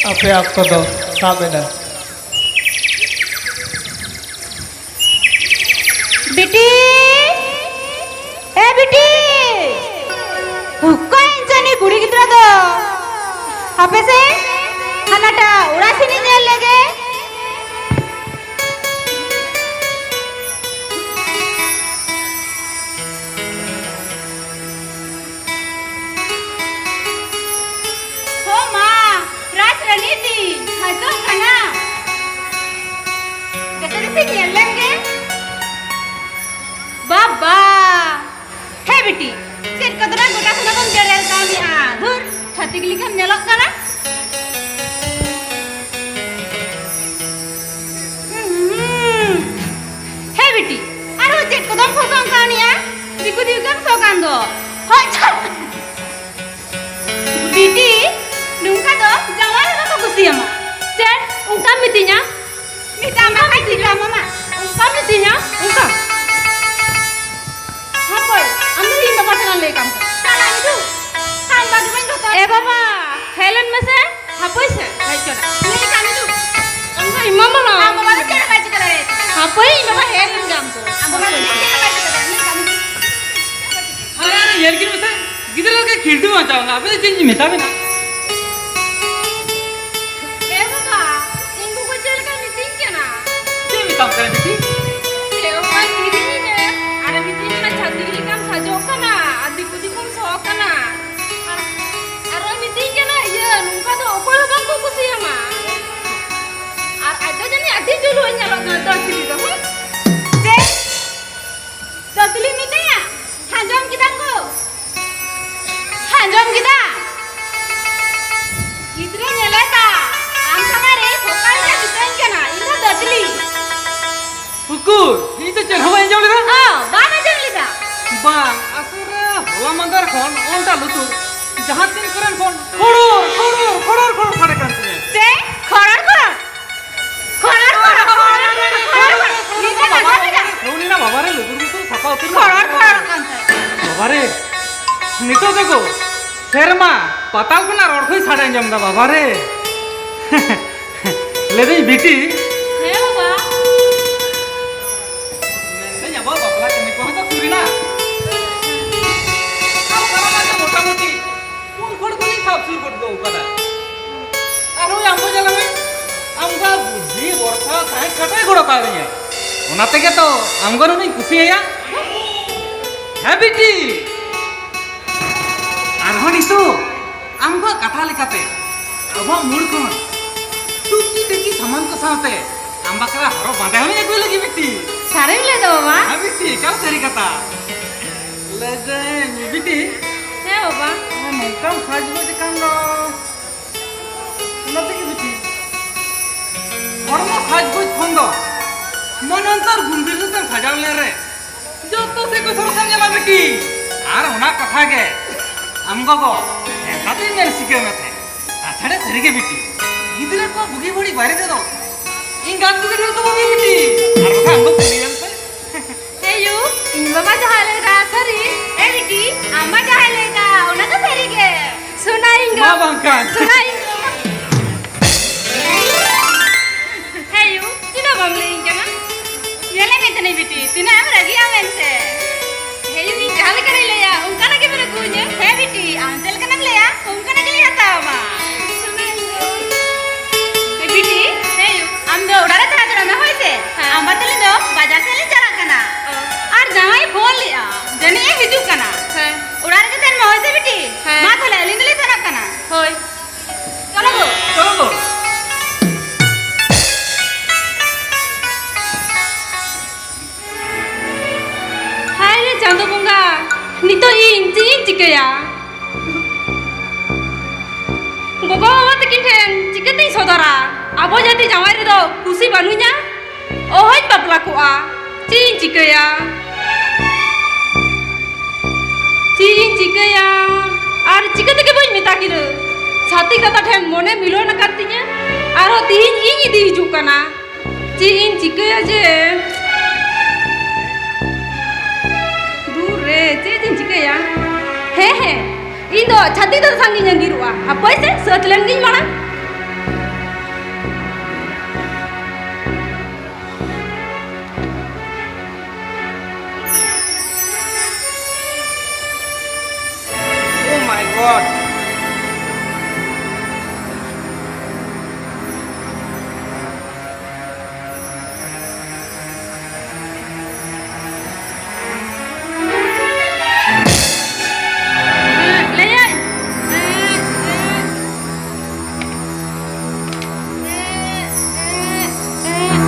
Apa aku tuh sampai dah. बेटी ए बेटी हुक्का इंचानी कुड़ी कितना दो आपे से खानाटा उड़ासी नहीं जेल लगे हो माँ रात रनी थी हजो खाना कैसे से जेल लेंगे बाबा हे बेटी चेक कतरा गोटा खाना कम जरेल कामी आ धुर छाती के लिखम नेलक काना हे बेटी आरो चेक कदम फसं कानिया दिकु दिकम सोकान दो हो छा बेटी नुंका दो जवान का तो कुसिया मा चेक उनका मितिnya mita mama उनका मितिnya उनका আমি বাবা চালান লই কাম চালান দু কাম বাকি বন্ধ কর এ বাবা হেলেন মেসে হাপইছে ভাইচনা নি কাম দু আমগো ইমামা না আম বাবা চেড়া বাইছে করে হাপই বাবা হেলেন কাম তো আম বাবা চেড়া বাইছে করে নি কাম দু अरे अरे यार की मत गिदर के खिड़ू मचाऊंगा अबे चेंज मिटा भी ना ए बाबा इंगु को चल का मीटिंग के ना के मिटाम करे बेटी ए बाबा गिरी ने अरे मीटिंग ना छाती के काम साजो kana adik ko dikom so kana aro meeting के ना ये नुका तो ओपल बang को कुसिया मा আর আদা জানি আদি জুল হই না লগা দতলি তো যে দতলি মিটায়া হাজম কিদা কো হাজম কিদা ইতরে নেলাতা আম সামারে ফোকাল না বিতন কেনা ইদা দতলি हुकुर ये तो चल हवा जाओ लेगा बाना जम लिदा bang aku hwa mandar kon onta lutur jahat tin keren kon khoror khade kan tine যে খড়ার খড় খড়ার খড় খড়ার নিতে না না রুনি না বাবারে লুতুর লুতুর সাপা উতুর খড়ার খড় কান্তে বাবারে নিতো দেখো শর্মা পাতাও না রড়খই ছাড়ে জম দা বাবারে লেদেই বিটি হে বাবা मैं या बाबा बला के को तो पूरी ना अब करा ना मोटा मोटी फूल फड़ को नहीं खाप सुर को कदा आरो हमको जला में हमका बुद्धि वर्षा काहे खटाई गोड़ का रही है ओनाते के तो हमको नहीं खुशी है या है बेटी आरो नितो हमको कथा लिखाते अब मूड कोन टुकी टेकी सामान को साथे हम बकरा हरो बांधे होने कोई लगी बेटी सारे ले दो बाबा हाँ बेटी कल सरी कथा ले जाए बेटी हे बाबा मौकाम साज बजे काम लो नते की बेटी और मो साज बज फंदो मन अंतर गुंबिल से सजाव ले रे जो तो से को सरसन जाला बेटी आर होना कथा के हमको को कते ने सिखे में थे छड़े सरी के बेटी इधर को बुगी बड़ी बारे दे दो इन गान को दे तो बेटी और हमको सीरियल पे हे यू इन बाबा जहालेगा सरी ए बेटी अम्मा जहालेगा उना तो सरी के सुनाएंगे मां बंकान सुनाएंगे हे यू तिना बमलेंगे ना ये ले में तने बेटी तिना हम रगी आवन से हे यू इन जहाल करे ले या उनका ना के मेरे गुजे हे बेटी आंचल का ना ले या उनका ना के ले आता मा सुनाएंगे बेटी हे यू हम दो उड़ारे तना में होइसे हम बतले दो बाजार से ले चला कना और जहां फोन लिया जने हिजू कना उड़ारे के तन में होइसे बेटी मा थले लिंदले चला कना होय चलो गो चलो गो हाय रे चांदो बुंगा नितो इन चिकया गोगो बाबा तकिन ठेन चिकते सदरा आबो जाति जावाय रे दो खुशी बानु냐 ओहय बापला कोआ चिकया चिकया আর চিকতে কে বই মেতা কিরে ছাতি কথা ঠেন মনে মিলো না কাতিnya আরো তিন ইন ইদি হিজুক কানা চিকয়া যে রে ᱪᱮᱫ ᱤᱧ ᱪᱤᱠᱟᱹᱭᱟ ᱦᱮᱸ ᱤᱧ ᱫᱚ ᱪᱷᱟᱹᱛᱤ ᱫᱚ ᱥᱟᱺᱜᱤᱧ ᱟᱸᱜᱤᱨᱚᱜᱼᱟ ᱦᱟᱯᱳᱭ ᱥᱮ ᱥᱟᱹᱛ ᱞᱮᱱ ᱜᱤᱧ ᱢᱟᱲᱟᱝ God. Layan.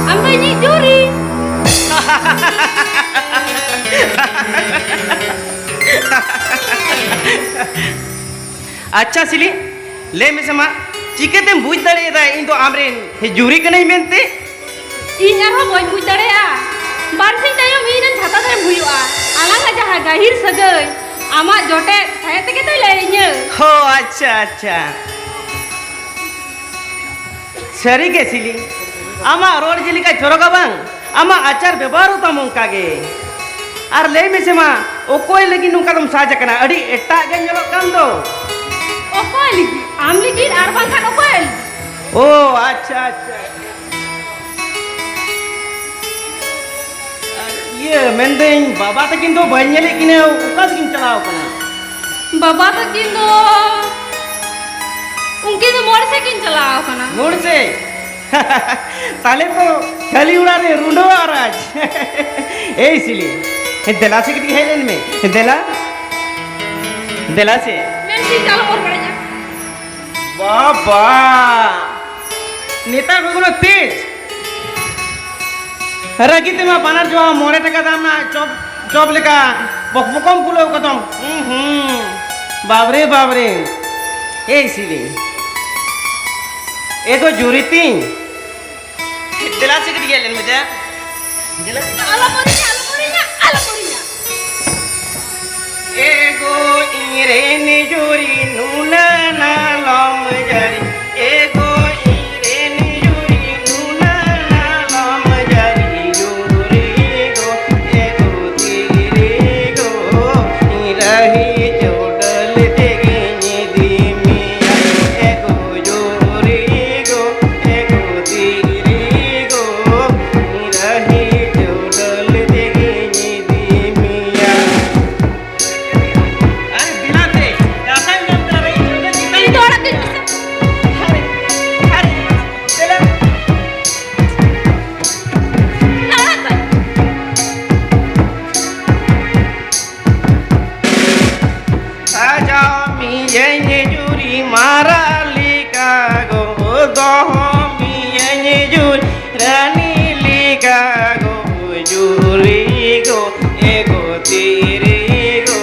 Ambil ni juri. अच्छा सिली ले में समा चिकते बुझ दड़े दा इन तो आमरेन हे जूरी कने मेनते Ini arah boy buj dare ya. Barsing tayo miren jata dare buyua. Alang aja ha gahir segai. Amak jotet saya teke tay lainya. हो अच्छा अच्छा सरी के सिली आमा रोड जिली का छोरो का बंग आमा आचार व्यवहार होता मुंका गे आर ले में समा ओ कोई लगी नुका तुम साजा कना अड़ी एटा गे ñolo kan do Okoy lagi. Am lagi arbang kan okoy. ओ अच्छा अच्छा ये मेंदें बाबा तकिन दो बन्यले किने उका तकिन चलाओ कना Baba takin do. Ungkin do mor se kin chalao kana. मोड़ से ताले तो खली उड़ा रे रुंडो आराज ए सिली देला से कितनी है लेन में देला देला से Men si chalo mor padanya. बाबा नेता गुगुलो तेज रगी ते मा बानर जो मोरे टका दाम ना चॉप चॉप लेका बकबकम पुलो कदम बाबरे बाबरे ए सिली एगो जुरी तीन दिला से कितनी है लेन में जा दिला Ala morinya. एगो इरे निजुरी नूना ना लम जरी एगो इरे निजुरी नूना ना लम जरी जुरी गो एगो तीरे गो इरही जोडल देगे निदी मिया एगो जुरी गो एगो तीरे गो इरही जोडल देगे निदी मिया अरे बिना ते कैसा नाम कर रही है कितनी Itu orang kin. अरे अरे चला Nalata. साजा मी ये जुरी मारा लिका गो दो मी ये जुरी रानी लिका गो जुरी गो एगो तेरे गो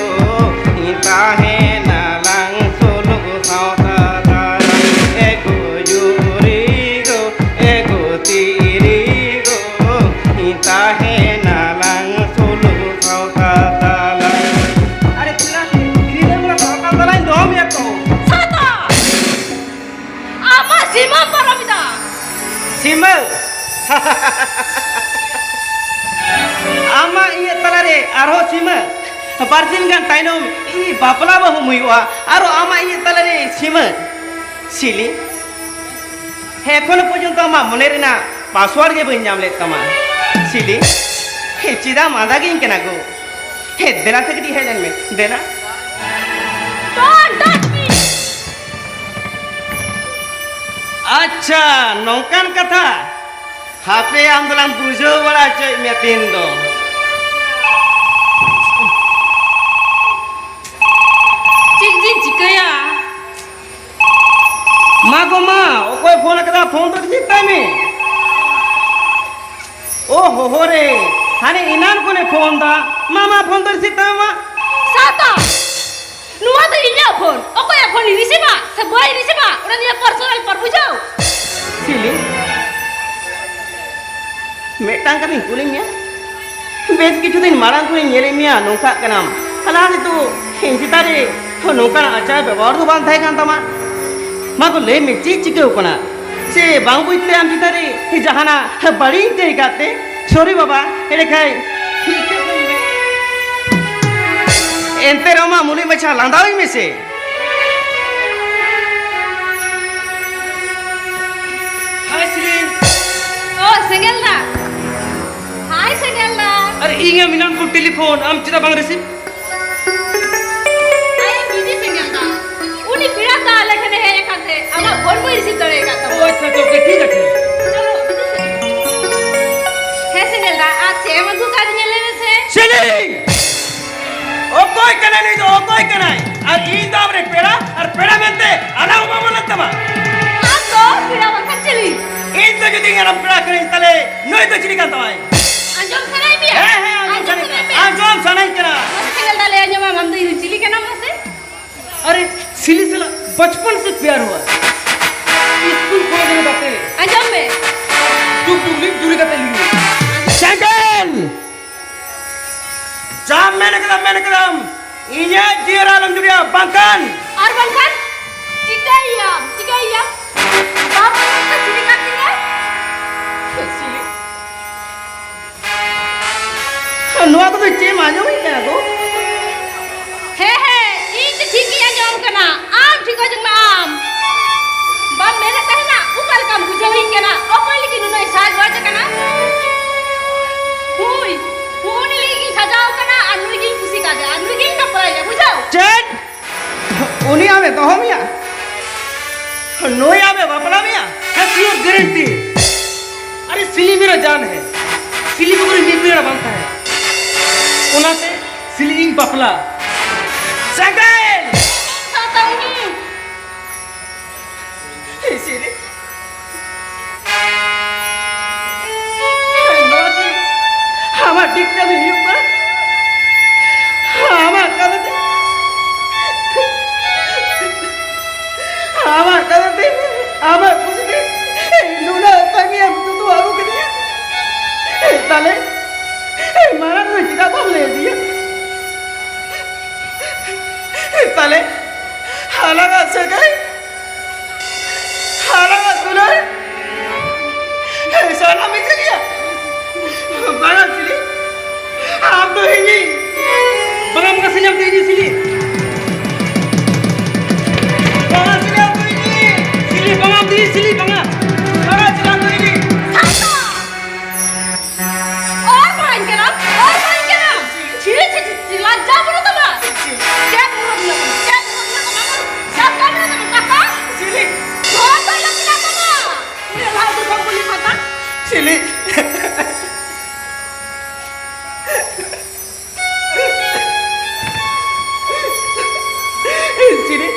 इता है नालंग सोलो सावता तारा एगो जुरी गो एगो तेरे गो इता है नालंग सोलो सावता तारा अरे तुला गिरीले मुला सावता तारा दो मी को Sata. Ama sima paramida. सिमल आमा ये तलारे आरो सिमल बारसिन गान ताइनम इ बापला बहु मुयुआ आरो आमा ये तलारे सिमल सिली हेखन पर्यन्त आमा मने रेना पासवर्ड गे बइन नाम ले तमा सिली हे चिदा मादा गिन केना गो हे देला से कदी हेलन में देला Don't touch me. अच्छा नौकान कथा हापे आंदोलन बुझो बड़ा चय में तीन दो Cik jin cikaya. माँ को माँ ओ कोई फोन करा फोन तो जीता में ओ हो रे हाने इनान को ने फोन दा मामा फोन तो जीता माँ Sata. Nuwa to inya phone. Okoy phone receive ba? Sa boy receive ba? Udah dia personal par bujau. सिली मेटांग कभी कुलिंग या बेस किचु दिन मारांग कुलिंग येले मिया नौका कनाम अलाने तो हिंसिता रे तो नौका आचार व्यवहार तो बांध है कांता माँ माँ को ले में चीज चिके उकना से बांगु इतने आम चिता रे ही जहाना बड़ी ते गाते सॉरी बाबा ये खाई एंते रोमा मुली मचा लांदावी में से हाय सिलीन Oh, Sengelda. Hi, Sengelda. अरे इंगे मिलन को टेलीफोन आम चिता बांग receive I am busy, Sengelda. आमा फोन को रिसीव करेगा ओ तब अच्छा तो ओके ठीक है चलो है सिंगल दा आज छे मधु का दिन लेने से सिली ओ कोई कने नहीं तो ओ कोई कने और ई तो हमरे पेड़ा मेंते अला उमा बोलतमा आज तो फिरा वखत चली ई तो जदी गरम पेड़ा करे तले नोई तो चिली कांता है अंजम सनाई भी आजम सनाई करा सिंगल दा ले अंजम हम तो चिली के नाम से अरे सिली से बचपन से प्यार हुआ स्कूल कॉलेज में बातें अंजम में टुक टुक लिख दूरी का तेली सेकंड जाम मैंने कदम इन्या जीरालम दुनिया बंकन और बंकन चिकाइया बाप का चिली काटती है नुआ को तो चे माजो ही क्या को हे इन ठीक ही अंजम कना आम ठीक हो जंगना आम बाप मेरे कहना ऊपर काम बुझावी कना ओपन लेकिन उन्हें साज वाज कना हुई हुई लेकिन सजाओ कना अनुरी की खुशी का दे अनुरी की कपड़ा है बुझाओ चेट उन्हीं आवे कहो मिया नोई आवे बापला मिया है प्योर गारंटी अरे सिली मेरा जान है सिली को नहीं मेरा बनता है उना से सिली बपला सेकंड साता हूं सिली हमार टिकट में ऊपर हमार करते हमार कुछ नहीं लूना ताकि हम तो आरो के दिया ताले मारा तो चिता बोल ले दिया ताले हालागा से गए हालागा सुना साला में चलिया बड़ा सिली आप तो ही नहीं बगम का सिली हम दे दी सिली बड़ा सिली आप तो ही नहीं सिली बगम दी सिली बगा बड़ा सिली आप तो ही नहीं और माइन के नाम छिले छिला जा बोलो तो बा क्या बोलो सब काम ना तो काका सिली बहुत पहले पिला तो ना ये लाओ तो सब बोली काका सिली सिली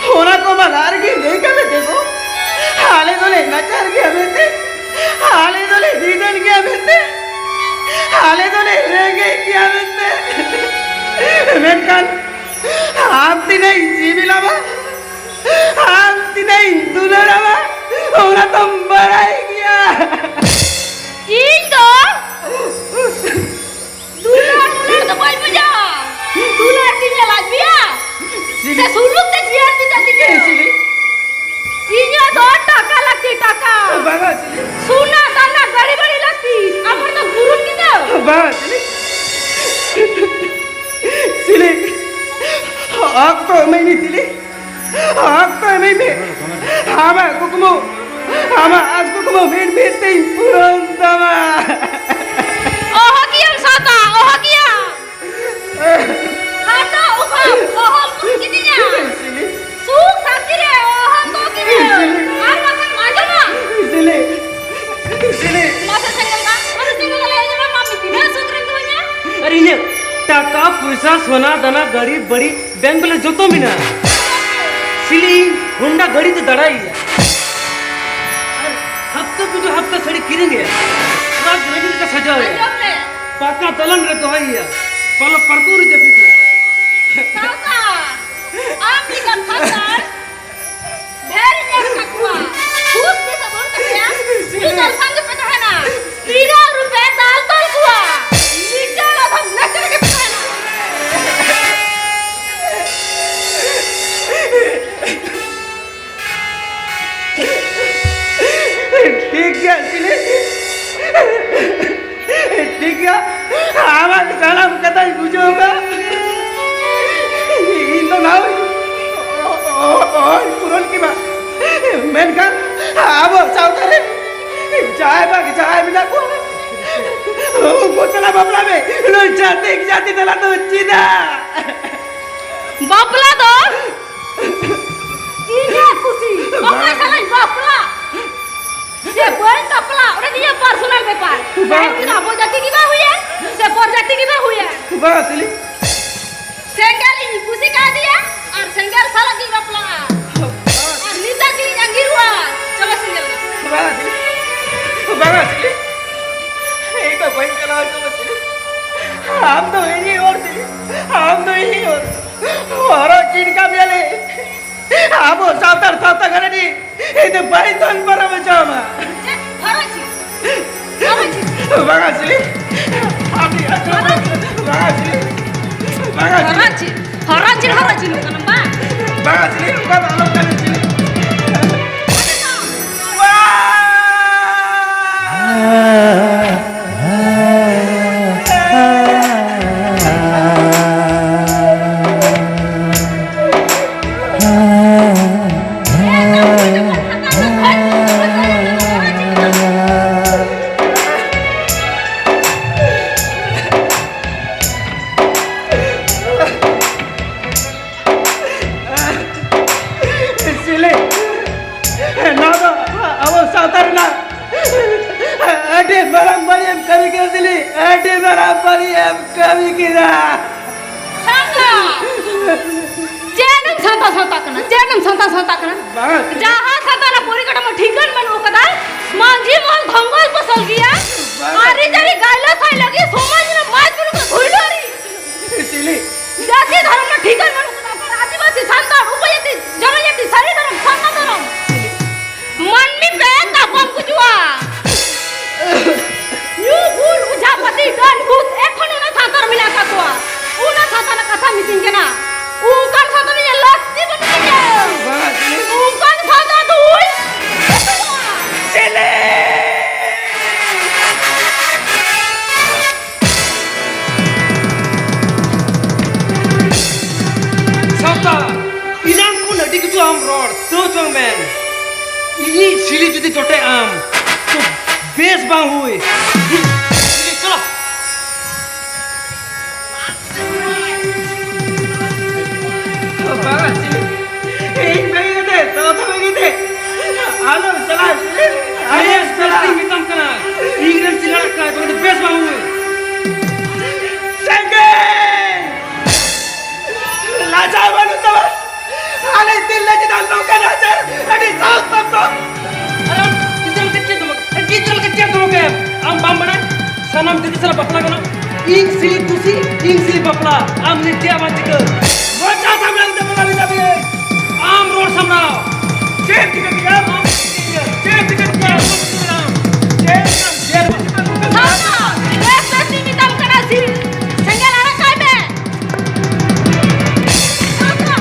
होना को मलार की नहीं कर देखो हाले तो ले नचार के हमें थे हाले तो ले दीदन के हमें थे हाले तो ले रेगे के हमें थे मेनकान आप ती नहीं जीविलावा आप ती नहीं दुलरावा होना तो बड़ाई गया Indo. Dular to boy puja. Dular tinya lagi ya. Saya suluk teh dia tidak tinya. Silly Inya do taka lagi taka. Baba silly Suna sana bari bari lagi. Amar to gurun kita. बाबा सिली आग तो मैं नहीं सिली आग तो मैं में हमा कुकुमो हमा आज कुकुमो भेट भेटते ही पुरान दवा Oh kian sata. Oh kian. Hata oh kitinya. Silly Suk sakire oh to kitinya. Ar makan aja na. Silly silly Masa single aja na mami tidak sutrin tuanya. अरे ये टाका पैसा सोना दाना गाड़ी बड़ी बैंक वाले जो तो मिना सिली होंडा गाड़ी तो दड़ाई है हफ्ते को जो हफ्ता सड़ी किरेंगे रात रजनी का सजा है Jom le. पाका तलन रे तो है ये पल परतूर जे पीते Sata. Ambilkan pasar. Dari yang kakua. Bus bisa boleh ya. Kita sanggup petahana. 3 rupiah dal gua. Nikah lah bang nak kerja petahana. ठीक है सिली ठीक है हमारे सलाम कदा बुझोगा इन तो ना पुरन की बात मेनका अब साउथरे जाए बिना को चला बाबला में लो जाती तला तो चिदा Bapla do. Ini aku sih. Oke salah bapak. Saya boleh kapla. Udah dia personal paper. Saya kita apa jati kita huya? Saya por jati kita huya. Bang Sili. Senggal ini pusi kah dia? Ar senggal salah di kapla. Ar nita ki yang girwa. Coba senggal. Bang Sili. Itu baik kalau coba Sili. हम तो यही और थे हम तो यही और चीन का मिले अब सावधान सावधान करे नी ये भाई तो अनपढ़ बच्चा मैं Haraji. Haraji. बागासली आप ही बागासली Haraji. Haraji haraji lu kan mbak. बागासली बात आलोक करें चली कभी किरा Jangan santai-santai kena, jangan santai-santai kena. Jahat santai na puri kata mau ঠিকান মানে ওকদা মাঝি মল ধঙ্গল পসল গিয়া আরে জারি গাইলা খাই লাগি সমাজ না মাছ গুলো ধুইলারি सिली জাতি ধর্ম ঠিকান মানে ওকদা पर आदिवासी शानदार उपयति जगयति सारी धर्म शानदार धर्म मन में बैग का पम कुजुआ यू भूल उजापति डन भूत এখন না সাঁতার মিলা কাকোয়া উনা সাঁতার কথা মিটিং কেনা উনকান সাঁতার নিয়ে লাগতি বনি উনকান সাঁতার তুই चले सबका इनाम को लड़ी के जो आम रोड तो चंग मैन ये सिली जुदी चोटे आम तो बेस बांग हुए चलो बागा सिली एक नहीं गए तो में गए आलो चला अरे चला मितम कना इंग्लैंड चिल्ला का तो बेस बांग हुए संगे लाजा वाला तो आले दिल ले जिदा लोग ना सर अरे साउथ तब तो अरे किचल के तुम के आम बम बना सनम दीदी सला बपला कनो इंग सिली तुसी इंग सिली बपला आम नित्या बात कर रोजा सामने दे बपला भी तभी आम रोड सामनाओ जेब टिकट दिया जेब टिकट दिया जेब सासा रेस्पेक्ट मितम कना सी संगल आना काय बे सासा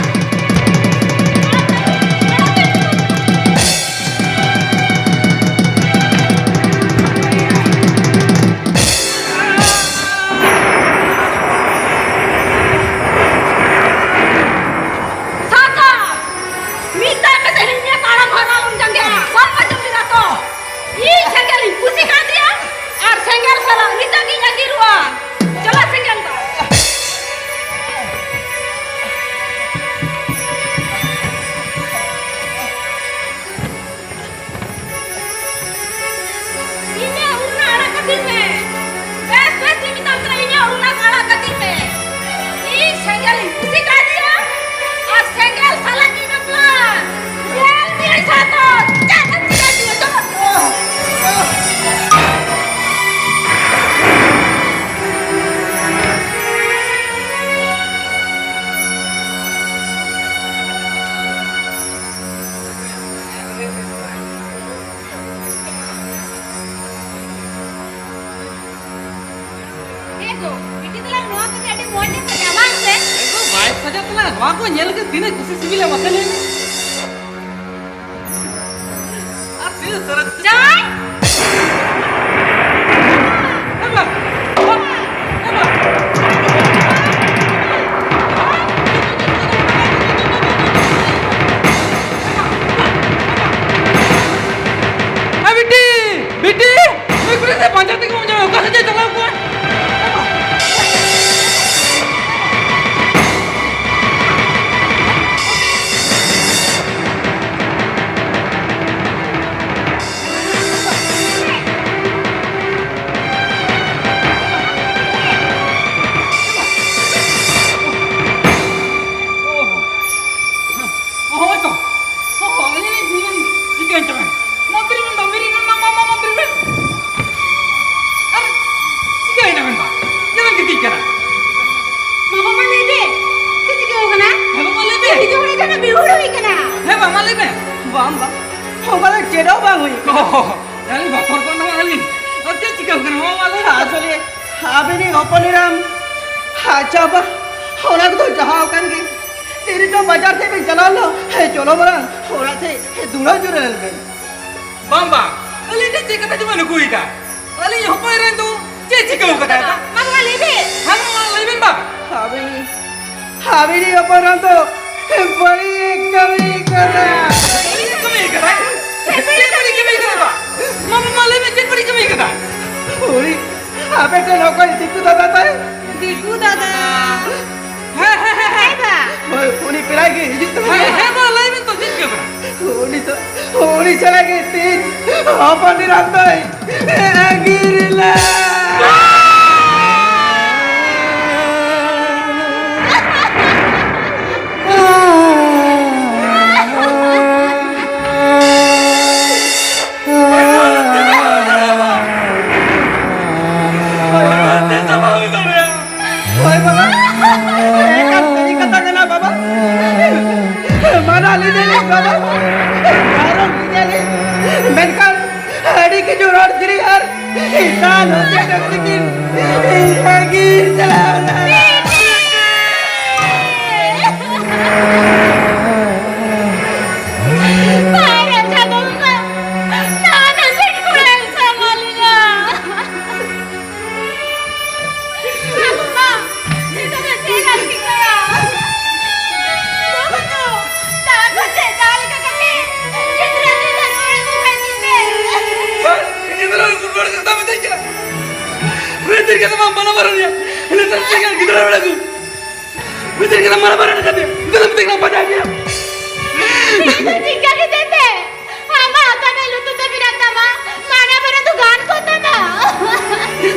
Wah, kok nyel ke sini kusi sibile masalah ini. Artinya serat. Jai Apa? Apa? Biti, Biti, मैं कुछ से पंचायत के मुझे कैसे जा चला हुआ? Alin motor ko na alin. At chikaw ka na wala. আসলে আপনি অপনিরাম চাপা ওনাকে তো যাওয়া কান কি तेरी तो बाजार से भी चला लो चलो बड़ा थोड़ा से दूरा जुड़े लेंगे Bamba, alin dia cakap tadi mana kui dah? Alin yang apa yang tu? Cikaw ka dah. Mang Alibi. Hang lain bang. अभी अपना तो बड़ी कमी कर Kami kata. Cik beri kami kata. Mama malam ni cik beri kami kata. पूरी आप एक लोग को दिक्कत आता है Diku dada. Hei. वो पूरी पिलाई की हिजत में Hei bang lain tu cik kata. होनी चला गई तीन अपन रात है गिरला mana lihat baba baru lihat menkan hari ke juror diri har insan hote bikin lagi jalan Para jadong ka. Nanasin ko lang sa Malina. Ako ma, dito na sila kaya. Bakit? Takot eh, dahil ka kami. Siyempre, dito na ulit ko kami. Bang, ini terlalu kurban kata betul je. Betul kata mana barang dia. Ini tertinggal kita dah lagu. Betul kata mana barang kata dia. Dalam tinggal pada dia. Tinggal kita deh. Ama akan lutut tapi nanti ma, mana barang tu gan kota na.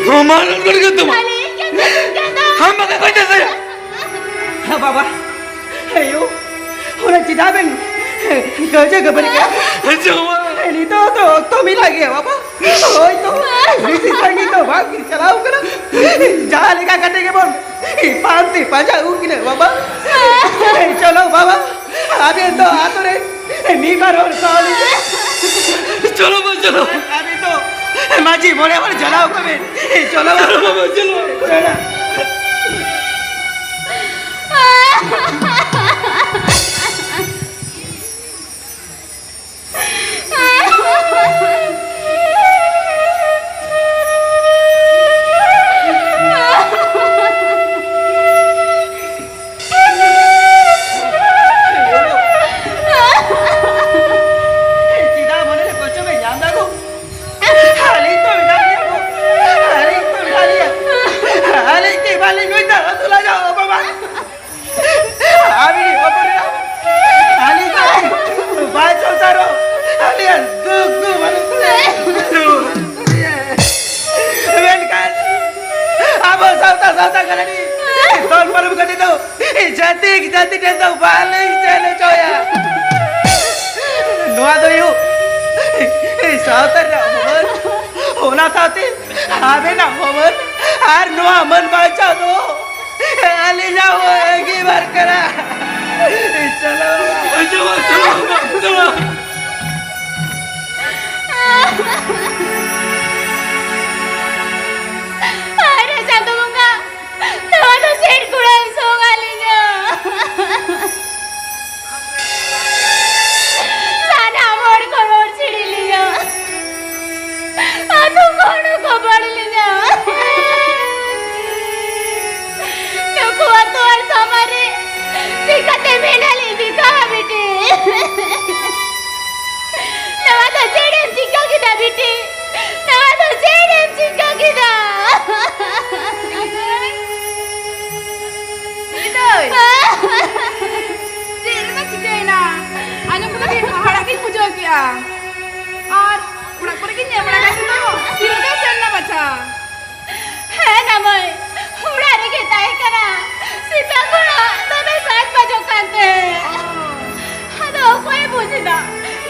Mana luar kata. Kali kita. Hamba kata kerja saya. बाबा अयो उन्हें चिताबेन गजे गबर गया Cuma. ini तो मिला गया बाबा ओए तो इसी संगी तो भाग के चलाओ करा जा लेगा कटे के बोल पांति पाजा उगिने बाबा चलो बाबा अभी तो आ तो रे नी करो साली चलो बस चलो. अभी तो माजी मोरे पर चलाओ कबे चलो चलो बाबा चलो. चलो सीधा बोले ने बच्चों में जान दो हाली तो बिठा लिया वो हाली तो बिठा लिया हाली के वाले कोई ना तुला जाओ बाबा अभी ऊपर हाली का बाय चौतारो हाली दु माने वेन का अब सावता करनी तोन पर कटी दो जाति टेंदा वाले चले चोया नुआ दो यू सावतर होमन होना थाते आवे ना होमन आर नुआ मन बाचा दो आले जाओ की बार करा चलो चलो. Para satu muka, nama sen kurang songalinya. Sana amor kolor chidilinya. Atu kono koparlinya. Nuku atu ar samare, sikate menali dikha bete. Nama to chedem sikha kita bete. Nama to chedem sikha kita. Idoy. Cik, nak kita na. Anya pun lagi hara ki puja kiya. और उड़ा पर की नेमड़ा का तो सिरदा चलना बचा. है ना मैं उड़ा रे के ताई करा सीता गुड़ा तने साथ बजो कांते हदो कोई बुझिदा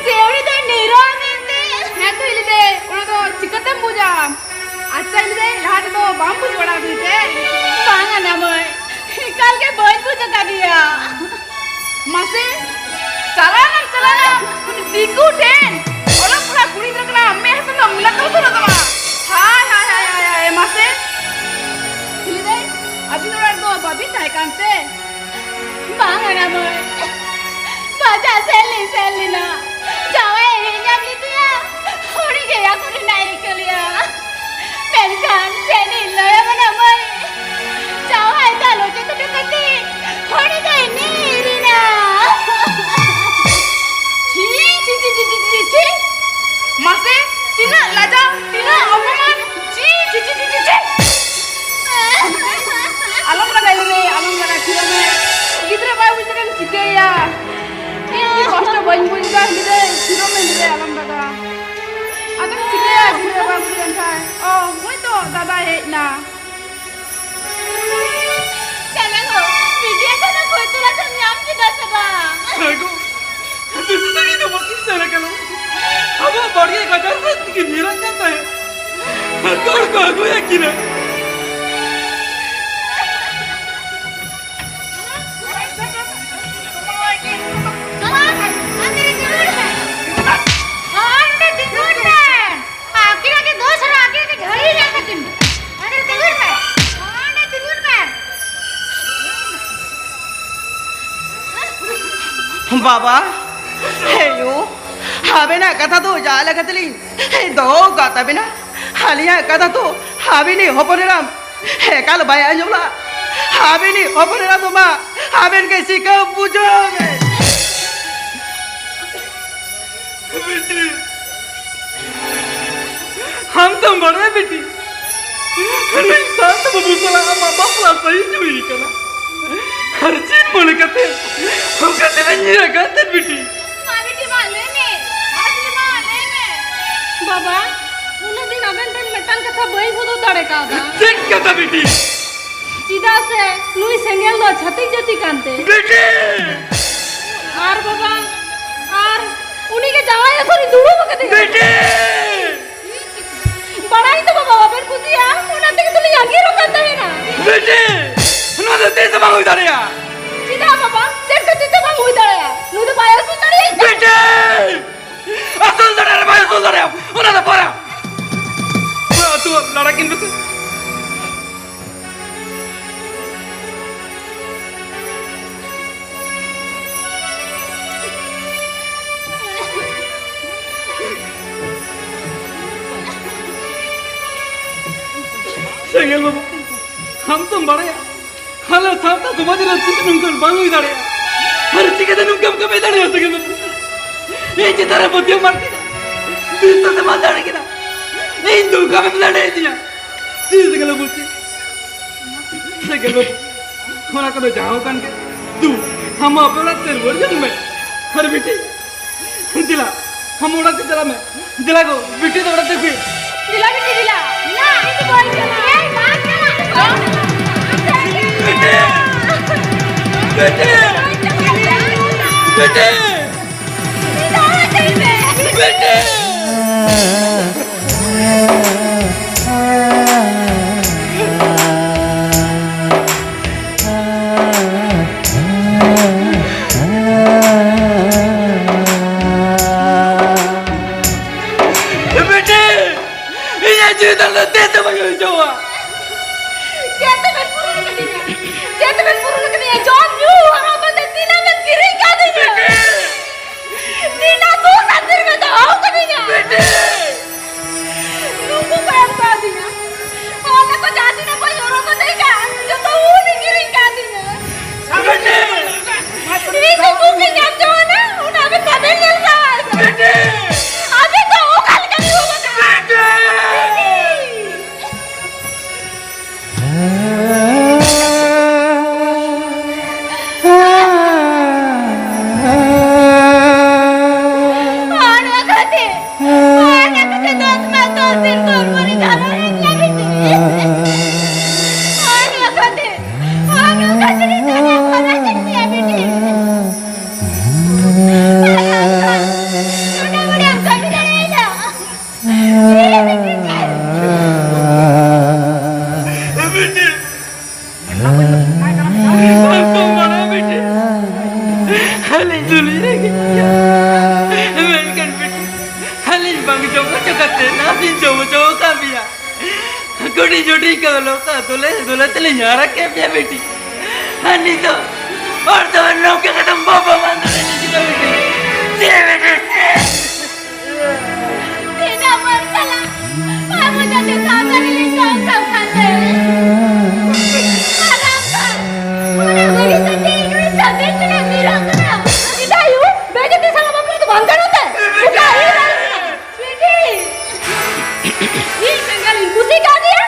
जेवड़ी तो नीरो निंदे मैं तो इले दे उड़ा तो चिकते पूजा. अच्छा इले दे लाट तो बाम पूज बड़ा दी के. बांगा ना मैं कल के बोल पूजा कर दिया Masih. Chalanan. Diku den. Orang pura kuri dra kana me hato na mila to na tama hai mase sili dai abin orar do babi tai kante Bang ana mo. Baja seli na. Jawa ini nyamli dia. Hori gaya kuri nairi kelia. Menkan seni loya mana mo. Jawa itu lo jatuh dekati. Hori gaya ni Irina. ci mase tina laja tina omongan ci alam laga kira me gidra ba wujud kan cike ya ini kosto banyak banyak gede kira me gede alam laga ada cike ya gidra ba wujud kan oh moi to dada na Jangan lo. Video sana kau itu lah nyam kita sebang. Aku, दूसरे की तो मस्ती से रखा लो। अब वो बढ़िया gutter से कि मेरा क्या है? तोड़ को आगू या किना? बाबा हेलो हावे ना कथा तो जाला कतली दो गाता बिना हालिया कथा तो हावे नहीं होपने राम हे काल भाई आजोला हावे नहीं होपने राम तो माँ हावेन के सिक्का पूछो बेटी, हम तो बड़े बेटी, नहीं साथ में बुतला हम बापला सही चुरी करना, हर चीज बोले करते, हम कहते नहीं रखते बेटी। बाबा उन्हें दिन अबेन दिन मेटन कथा बही बुदो तड़े का था चेक करता बेटी सीधा से नुई सेंगेल दो छती जती कांते बेटी आर बाबा आर उन्हीं के जावा या सोरी दूरो बकते बेटी बड़ा ही तो बाबा बाबेर कुदिया उन्हें तक तो यंगी रो करता है ना बेटी उन्होंने तेज मांगो इधर या सीधा बाबा तेरे तो तेज मांगो इधर या नु तो बाया सुन रही बेटी असुल दरे रे भाई असुल दरे उन्होंने पारा तू लड़किन बस सेंगेल बाबू हम तो बड़े हैं हाल साथ समाज रास्ते में नुकसान बांगो इधर है हर चीज़ के नुकसान कम इधर है सेंगेल बाबू ये जितना बुद्धियों मारती ना तीस तो समाज आने की ना इन दुखा में लड़े दिया सेंगेल बाबू थोड़ा कदो जाओ कान के तू हम अपना तेरे वर्जन में हर बेटी दिला हम उड़ा के चला मैं दिला को बेटी तो उड़ा देखी दिला बेटी दिला ना ये तो बोल चला ए बात चला बेटे बेटे बेटे ये जीवन देते बगल जोआ कहते मैं पूर्ण करनी है जॉन यू हम बंदे दिला में गिरी का देंगे नीना तो संदर में तो आओ करेंगे बेटे लोगों को हम कर दिया और को जाती ना कोई औरों को देगा जो तो वो नहीं गिरी का देंगे बेटे ये तो भूखे जान जो है ना उन्हें अभी कभी नहीं मिलता छोटी छोटी कलो का दुले दुले तले यारा के पिया बेटी हनी तो और तो नो के खत्म बाबा मान रही थी बेटी दे बेटे tidak bersalah. Kamu jadi sama dengan kau kata. Harapkan. Udah bagi sendiri sampai kena bilang kena. Tidak yuk, bagi tu salah apa itu bangkan hote. Bukan ini. Sweetie. Ini sengal kusi kah dia?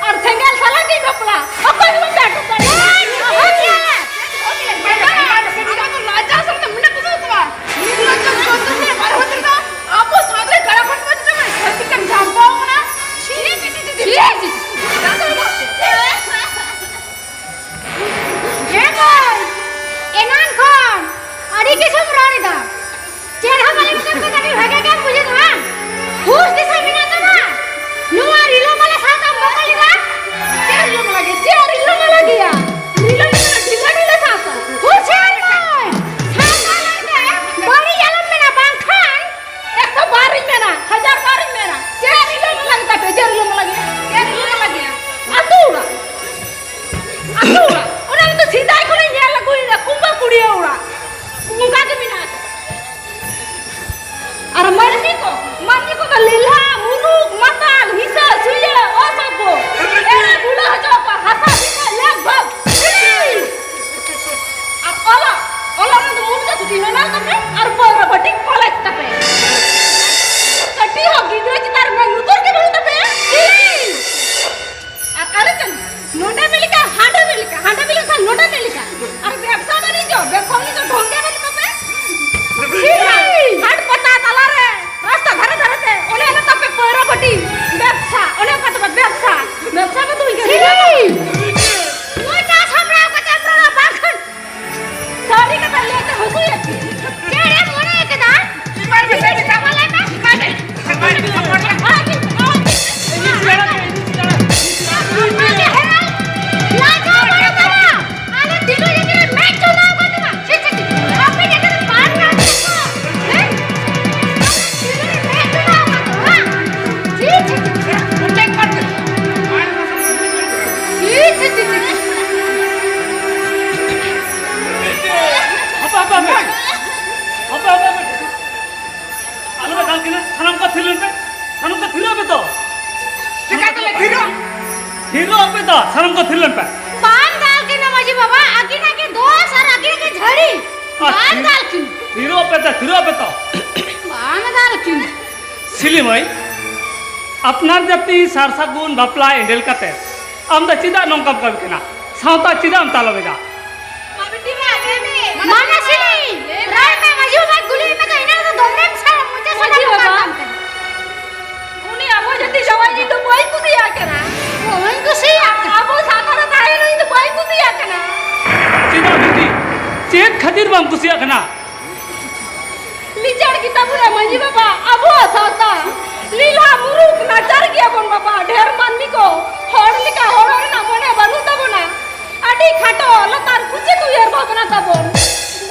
और sengal salah की बपला. apa ini बैठ कर. Okay. aku lajar sama mana kudu tu. Ini lajar kudu ni baru hotel ka. Aku sadle gara pat pat tu. Hati kan jampa mana? एनान कौन अरे किस पुरानी था चेहरा वाले में तो कभी भागा क्या मुझे तो हां होश दिशा में ना ना नुआ रिलो वाला साथ हम बोल लिया चेहरा रिलो वाला गया रिलो ढीला साथ होश है साथ वाला बड़ी आलम में ना बांखान एक तो बारी में ना हजार बारी में ना चेहरा रिलो में लगता है चेहरा रिलो में लगे चेहरा रिलो में लगे अतुरा orang itu cinta aku ni nyala aku ni kumba kudia ora muka ke minat ar marni ko lila munuk matal hisa suya osabo era bula haja pa hasa hisa lagbag ar ola na to munka tu dinana tape ar pora batik polak tape kati ho gidra chitar na nutur ke bolu tape ar are kan नोटा मिलिका हांडा मिलिका सा नोटा मिलिका अरे व्यवसाय बनी जो बेखोनी जो ढोंगे बनी तो पे हाट पता ताला रे रास्ता घरे घरे ते ओले ना तपे पैरा बटी व्यवसाय ओले का तो व्यवसाय में तू इके नोटा हमरा का चंद्रा बाखन साड़ी का लेके हसू एक केड़े मोने एक दा पर भी से चावल है सारंग को थिलन पे पान डाल के ना माजी बाबा आगे ना के दो सर आगे के झड़ी पान डाल की थिरो पे तो पान डाल की सिली भाई अपना जति सारसा गुण बापला एंडल काते आम द चिदा नंकम कब केना सावता चिदा हम तालो बेदा माना सिली राय में माजी बाबा गुली में तो इना तो दोमरे से मुझे सना बाबा उनी अब जति जवाई जी तो कोई कुसी आके ना कोई कुसी आके अब साथरा ताई नहीं तो कोई कुसी आके ना चिदा बेटी चेक खातिर बम कुसिया कना लिचड़ की तबुरा माजी बाबा अब साता लीला मुरुक ना चढ़ गया बन बाबा ढेर माननी को होड़ लिका होड़ ना बने बनू तब ना अडी खाटो लतार कुछ तू यार भावना तब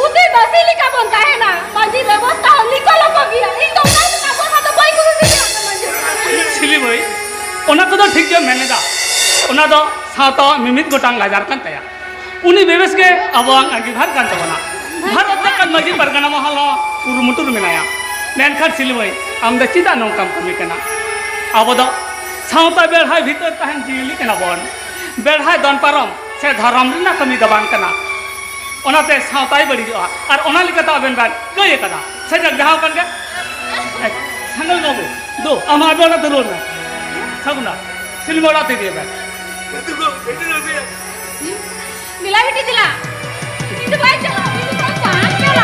बुद्धि बसी लिका बनता है ना माजी व्यवस्था लिको लोगो गया इन तो ना बना तो कोई कुछ नहीं सिली भाई ओना को तो ठीक जो मैंने दा ओना दो सातो मिमित गोटांग लाजार कान तया उनी बेबस के अबंग आगे भार कान तबना भारत का मजी परगना महल उरुमुटुर मेनाया मेनखान सिली भाई आम द चिदा नंकम कमी कना अब दो सावता बेढ़ाई भीतर तहन जिली कना बन बेढ़ाई दन पारम से धर्म ना कमी दबान कना ओनाते सावताई बड़ी जो और ओना लिकता अबेन बान गए कदा से जग जहां कन के संगल बाबू दो आमा बेड़ा तो रोन में सगुना सिलमोड़ा ते दिए बे मिला बेटी दिला इन भाई चला इन तो पान चला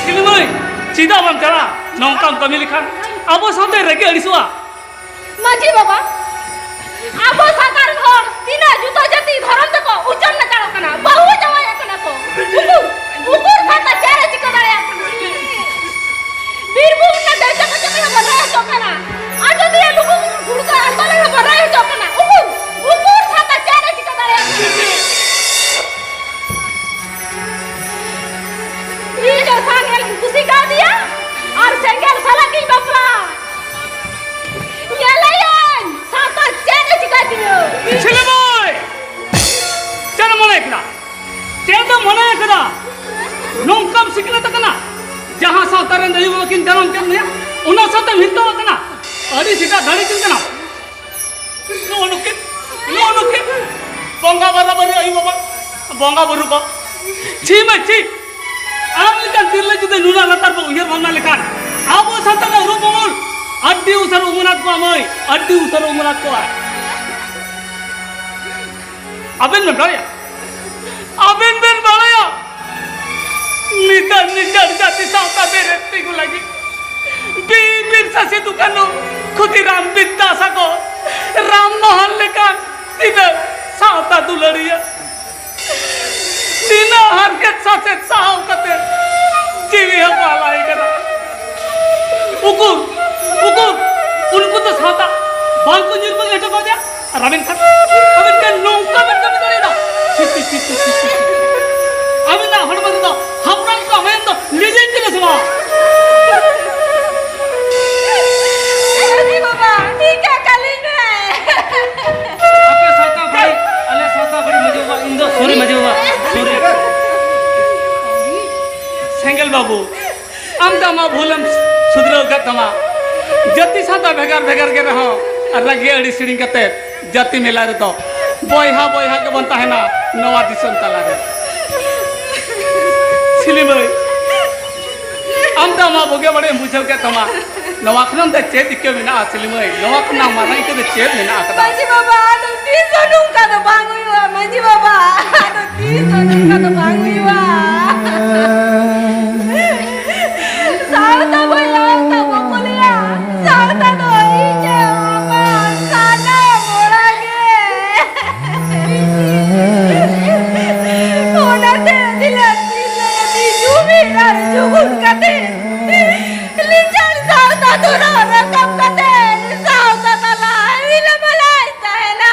सिली भाई चिदा बम चला नंकम कमी लिखान अब साथे रेगे अड़िसुआ माजी बाबा अब साकार घर तीना जुतो जति धरम तको उचन न कालो कना बहु जवाय कना को उकुर खाता चारे चिकदाया बीरभूम न देश को चकना बनाया चकना आज दिया लोगों को गुड़का अंदर बनाया चकना उकुर खाता चारे चिकदाया ये जो सांगल खुशी का दिया और सेंगल साला की बपला ये लायन साता चेन चेद मना कदा नौकम सिकनत कना जहां सावता रन दई बकिन जानम केम ने उना साथे हितो कना अडी सिटा धड़ी किन कना नो नुके बंगा बराबर आई बाबा बंगा बरु को छी मची आम लेकिन तिरले जुदे नुना लतार बो उयर भावना लेखान आबो साथे रूपमोल अड्डी उसर उमनात को आमय अड्डी उसर उमनात को अबेन में बड़ाया अबेन बेन बड़ाया नितर नितर जाति सावता बेरती को लगी बीर सासे दुकानो खुदीराम बिद्दासा को राम मोहन लेकान तिना सावता दुलड़िया तिना हर के सासे साव कते जीवी हम वालाई करा उकुर उनको तो सावता बाल को निर्मल ऐसा कर दिया रामेन खान अबे क्या नौका में कभी करे ना अबे ना हड़बड़ी तो हमने तो हमें तो लीजिए किले सुना अरे बाबा ठीक है कली में आपे साता बड़ी अले साता बड़ी मजेवा इंदो सोरी मजेवा सोरी सेंगल बाबू आम तमा भूलम सुधरो का तमा जति साता भेगार भेगार के रहो अलग अड़ी सिड़ी कते जाति मेला रे तो बोयहा बोयहा के बनता है ना नवा दिसम तला रे सिली भाई आम तमा भोगे बड़े बुझल के तमा नवा खनम दे चेत के बिना सिली भाई नवा खना मारा के चेत बिना आकदा माजी बाबा तो तीसो नुका तो भांगुवा माजी बाबा तो तीसो नुका तो भांगुवा सावता बोला तो बोलिया सावता तो इजे बाबा खाना मोड़ा के ओनाते दिला दी जुबी नार जुगुन कते लिंचन सावता तो रकम कते सावता तला विला मलाइता है ना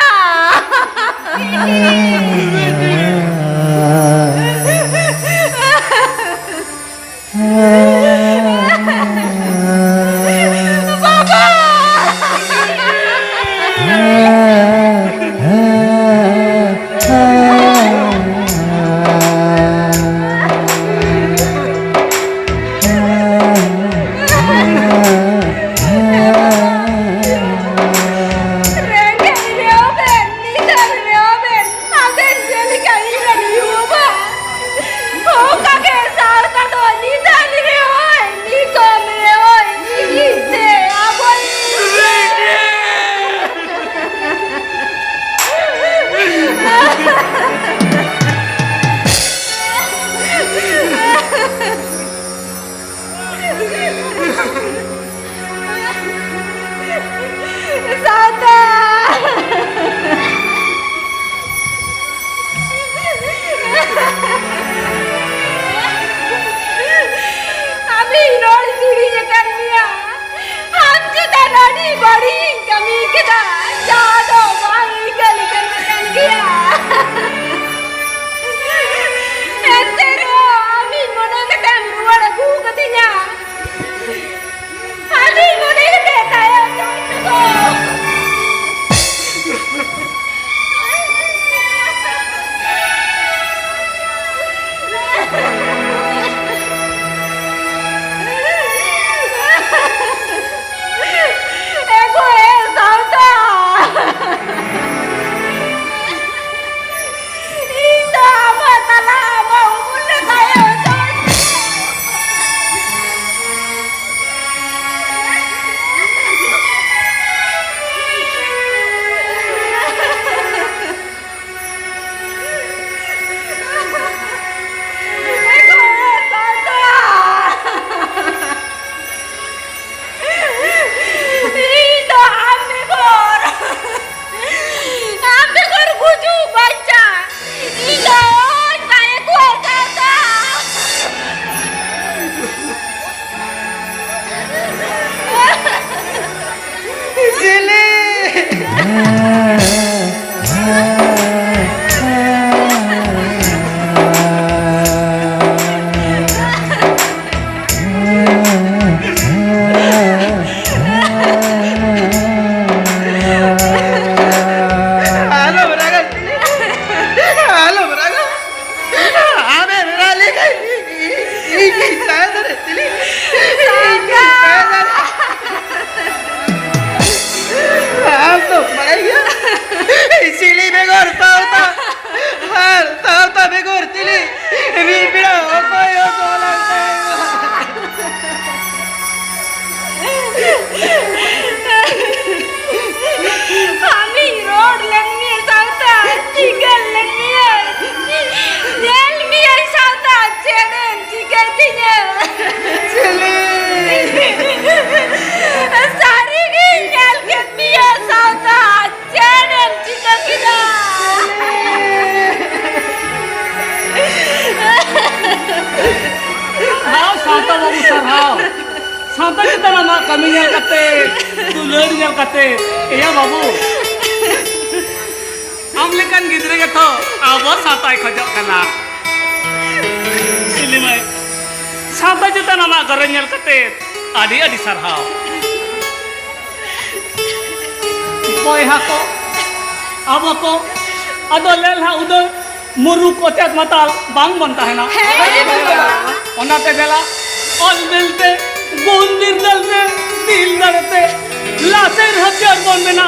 bapa begur cili bibira okoy okolang আমি রোড লেনমিয়ে সাউতা চিকেন লেনমিয়ে লেনমিয়ে সাউতা চেনেন চিকেন দিনে cili সারি কি লেনকে মিয়ে সাউতা চেনেন চিকেন দিনে Hao santa babu sarhao. Santa kita nama kami nyal kate, dulur nyal kate. Iya babu. Amle kan gidre gato, awas santa khajak kana. Sili mai. Santa kita nama gara nyal kate, adi sarhao. Boy hako, abako, ado lel ha udo muruk ocat matal bang bonta hai na. ओनाते बेला all मिलते गुण निर्दलते दिल दरते लासेर हथियार बन बना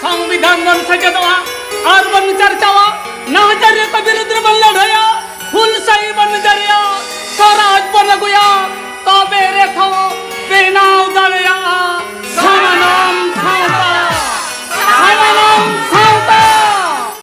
संविधान बन सजदवा और बन चर्चावा नाहचर्य के विरुद्ध बन लड़या फुल सही बन जरिया स्वराज बन गया तो बेरे थो बेना उदरया